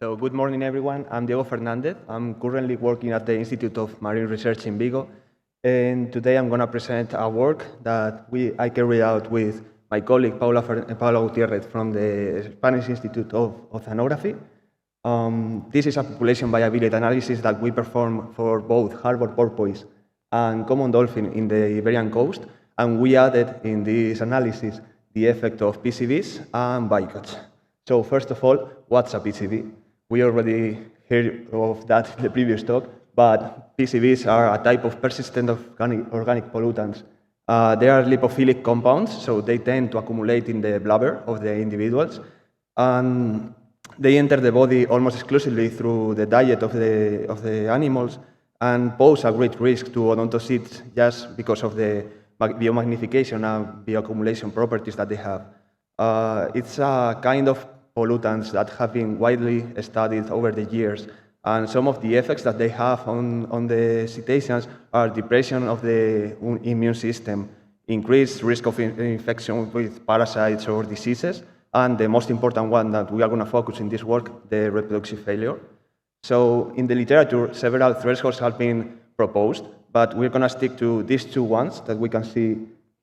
So good morning, everyone. I'm Diego Ferna. I'm currently working at the Institute of Marine Research in Vigo. And today I'm going to present a work that I carried out with my colleague Paula Gutierrez from the Spanish Institute of Oceanography. This is a population viability analysis that we perform for both harbor porpoise and common dolphin in the Iberian coast. And we added in this analysis the effect of PCVs and bycatch. So first of all, what's a PCV? We already heard of that in the previous talk, but PCVs are a type of persistent organic pollutants. They are lipophilic compounds, so they tend to accumulate in the blubber of the individuals, and they enter the body almost exclusively through the diet of the animals and pose a great risk to odontocytes just because of the biomagnification and bioaccumulation properties that they have. It's a kind of pollutants that have been widely studied over the years, and some of the effects that they have on the cetaceans are depression of the immune system, increased risk of infection with parasites or diseases, and the most important one that we are going to focus in this work, the reproductive failure. So in the literature, several thresholds have been proposed, but we're going to stick to these two ones that we can see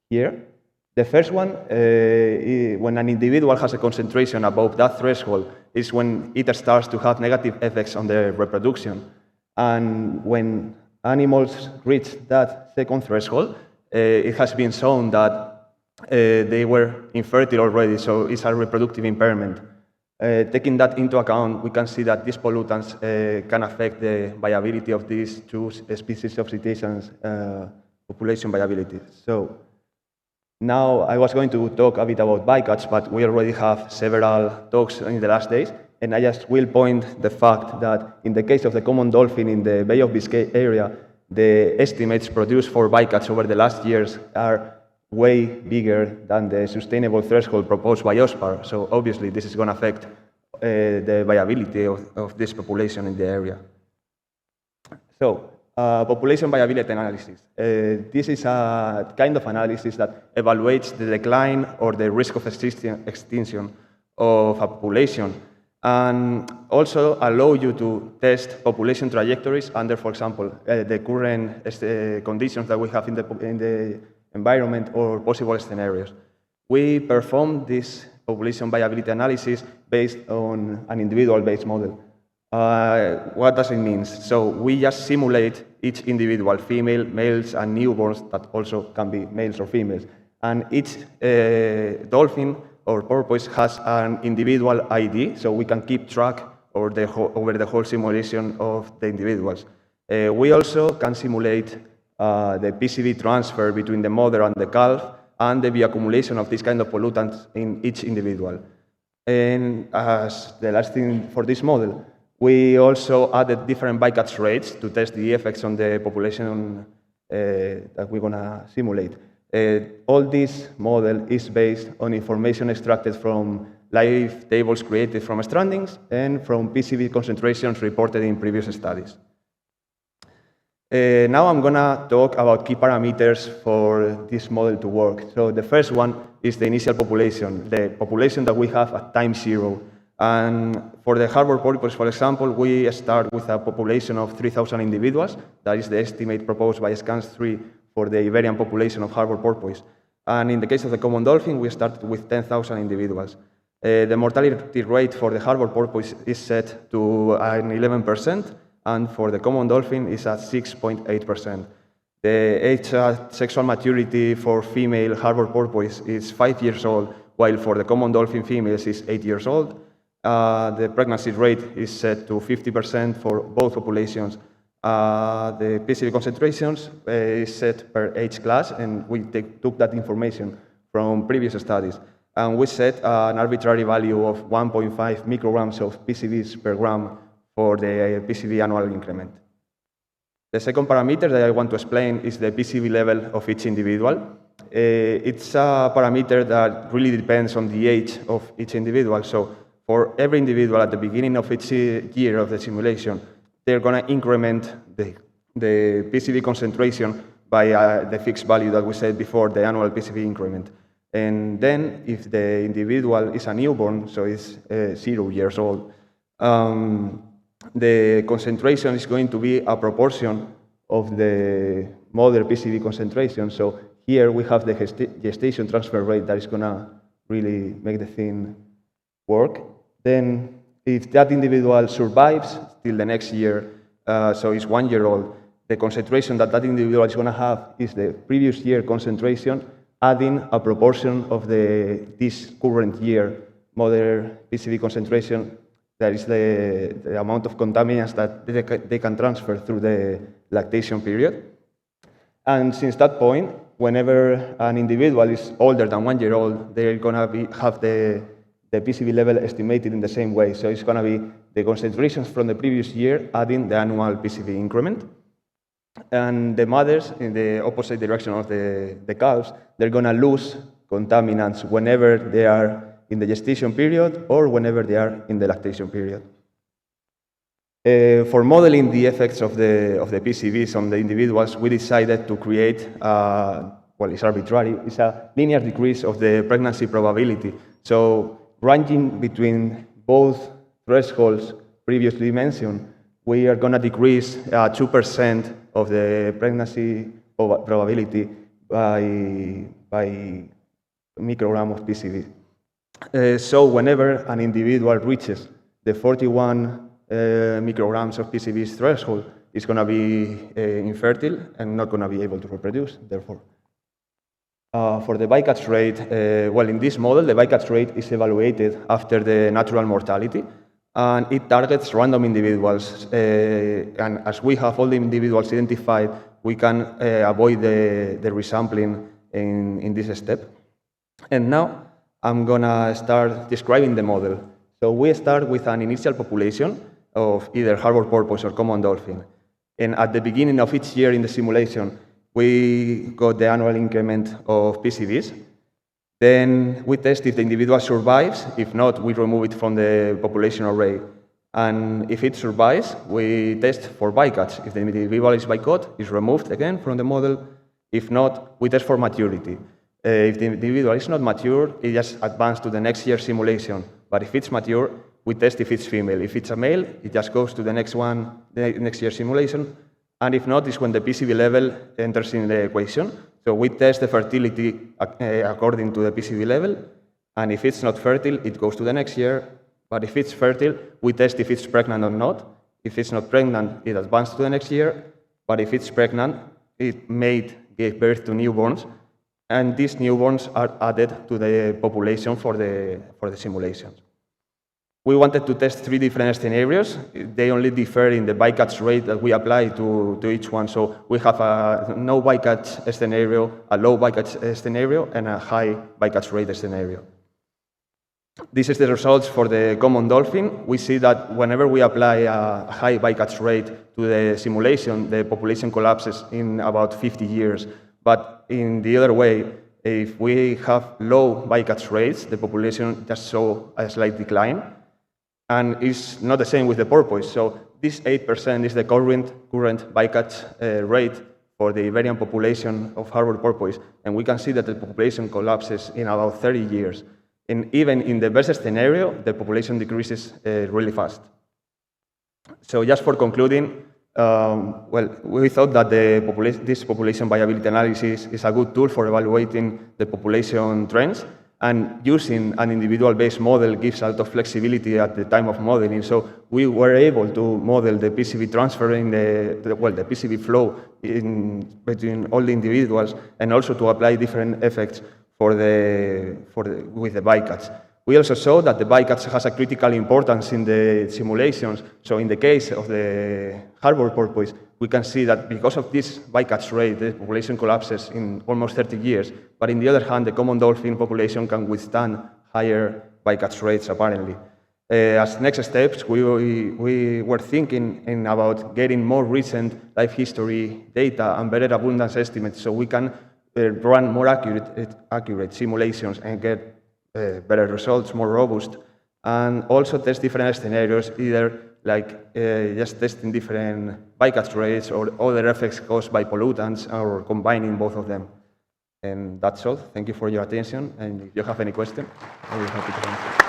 here. The first one, when an individual has a concentration above that threshold, is when it starts to have negative effects on their reproduction. And when animals reach that second threshold, it has been shown that they were infertile already, so it's a reproductive impairment. Taking that into account, we can see that these pollutants can affect the viability of these two species of cetaceans population viability. So now I was going to talk a bit about bycatch, but we already have several talks in the last days, and I just will point the fact that in the case of the common dolphin in the Bay of Biscay area, the estimates produced for bycatch over the last years are way bigger than the sustainable threshold proposed by OSPAR. So obviously this is going to affect the viability of this population in the area. So population viability analysis. This is a kind of analysis that evaluates the decline or the risk of extinction of a population, and also allow you to test population trajectories under, for example, the current conditions that we have in the environment or possible scenarios. We perform this population viability analysis based on an individual-based model. What does it mean? So we just simulate each individual, female, males, and newborns that also can be males or females. And each dolphin or porpoise has an individual ID, so we can keep track over the whole simulation of the individuals. We also can simulate the PCV transfer between the mother and the calf and the bioaccumulation of this kind of pollutants in each individual. And as the last thing for this model, we also added different bycatch rates to test the effects on the population that we're going to simulate. All this model is based on information extracted from live tables created from strandings and from PCV concentrations reported in previous studies. Now I'm going to talk about key parameters for this model to work. So the first one is the initial population, the population that we have at time zero. And for the harbor porpoise, for example, we start with a population of 3,000 individuals. That is the estimate proposed by SCANS 3 for the Iberian population of harbor porpoise. And in the case of the common dolphin, we started with 10,000 individuals. The mortality rate for the harbor porpoise is set to an 11%, and for the common dolphin is at 6.8%. The age at sexual maturity for female harbor porpoise is 5 years old, while for the common dolphin females is 8 years old. The pregnancy rate is set to 50% for both populations. The PCV concentrations is set per age class, and we took that information from previous studies. And we set an arbitrary value of 1.5 micrograms of PCVs per gram for the PCV annual increment. The second parameter that I want to explain is the PCV level of each individual. It's a parameter that really depends on the age of each individual. So for every individual at the beginning of each year of the simulation, they're going to increment the PCV concentration by the fixed value that we said before, the annual PCV increment. And then if the individual is a newborn, so it's 0 years old, The concentration is going to be a proportion of the model PCB concentration. So here we have the gestation transfer rate that is going to really make the thing work. Then if that individual survives till the next year, so it's 1 year old, the concentration that that individual is going to have is the previous year concentration, adding a proportion of this current year model PCB concentration. That is the amount of contaminants that they can transfer through the lactation period. And since that point, whenever an individual is older than 1 year old, they're going to have the PCB level estimated in the same way. So it's going to be the concentrations from the previous year adding the annual PCB increment. And the mothers, in the opposite direction of the calves, they're going to lose contaminants whenever they are in the gestation period or whenever they are in the lactation period. For modeling the effects of the PCBs on the individuals, we decided to create, well, it's arbitrary, it's a linear decrease of the pregnancy probability. So ranging between both thresholds previously mentioned, we are going to decrease 2% of the pregnancy probability by microgram of PCB. So whenever an individual reaches the 41 micrograms of PCB's threshold, it's going to be infertile and not going to be able to reproduce, therefore. For the bycatch rate, well, in this model, the bycatch rate is evaluated after the natural mortality, and it targets random individuals. And as we have all the individuals identified, we can avoid the resampling in this step. And now, I'm going to start describing the model. So we start with an initial population of either harbor porpoise or common dolphin. And at the beginning of each year in the simulation, we got the annual increment of PCBs. Then we test if the individual survives. If not, we remove it from the population array. And if it survives, we test for bycatch. If the individual is bycaught, it's removed again from the model. If not, we test for maturity. If the individual is not mature, it just advances to the next year simulation. But if it's mature, we test if it's female. If it's a male, it just goes to the next one, the next year simulation. And if not, it's when the PCB level enters in the equation. So we test the fertility according to the PCB level. And if it's not fertile, it goes to the next year. But if it's fertile, we test if it's pregnant or not. If it's not pregnant, it advances to the next year. But if it's pregnant, it may give birth to newborns. And these newborns are added to the population for the simulations. We wanted to test 3 different scenarios. They only differ in the bycatch rate that we apply to each one. So we have a no bycatch scenario, a low bycatch scenario, and a high bycatch rate scenario. This is the results for the common dolphin. We see that whenever we apply a high bycatch rate to the simulation, the population collapses in about 50 years. But in the other way, if we have low bycatch rates, the population just shows a slight decline. And it's not the same with the porpoise. So this 8% is the current bycatch rate for the Iberian population of harbor porpoise. And we can see that the population collapses in about 30 years. And even in the best scenario, the population decreases really fast. So just for concluding, well, we thought that this population viability analysis is a good tool for evaluating the population trends, and using an individual-based model gives a lot of flexibility at the time of modeling. So we were able to model the PCB transfer in the PCB flow between all the individuals, and also to apply different effects with the bycatch. We also saw that the bycatch has a critical importance in the simulations. So in the case of the harbor porpoise, we can see that because of this bycatch rate, the population collapses in almost 30 years. But on the other hand, the common dolphin population can withstand higher bycatch rates, apparently. As next steps, we were thinking about getting more recent life history data and better abundance estimates, so we can run more accurate simulations and get better results, more robust, and also test different scenarios, either like just testing different bycatch rates or other effects caused by pollutants, or combining both of them. And that's all. Thank you for your attention, and if you have any question, I'll be happy to answer.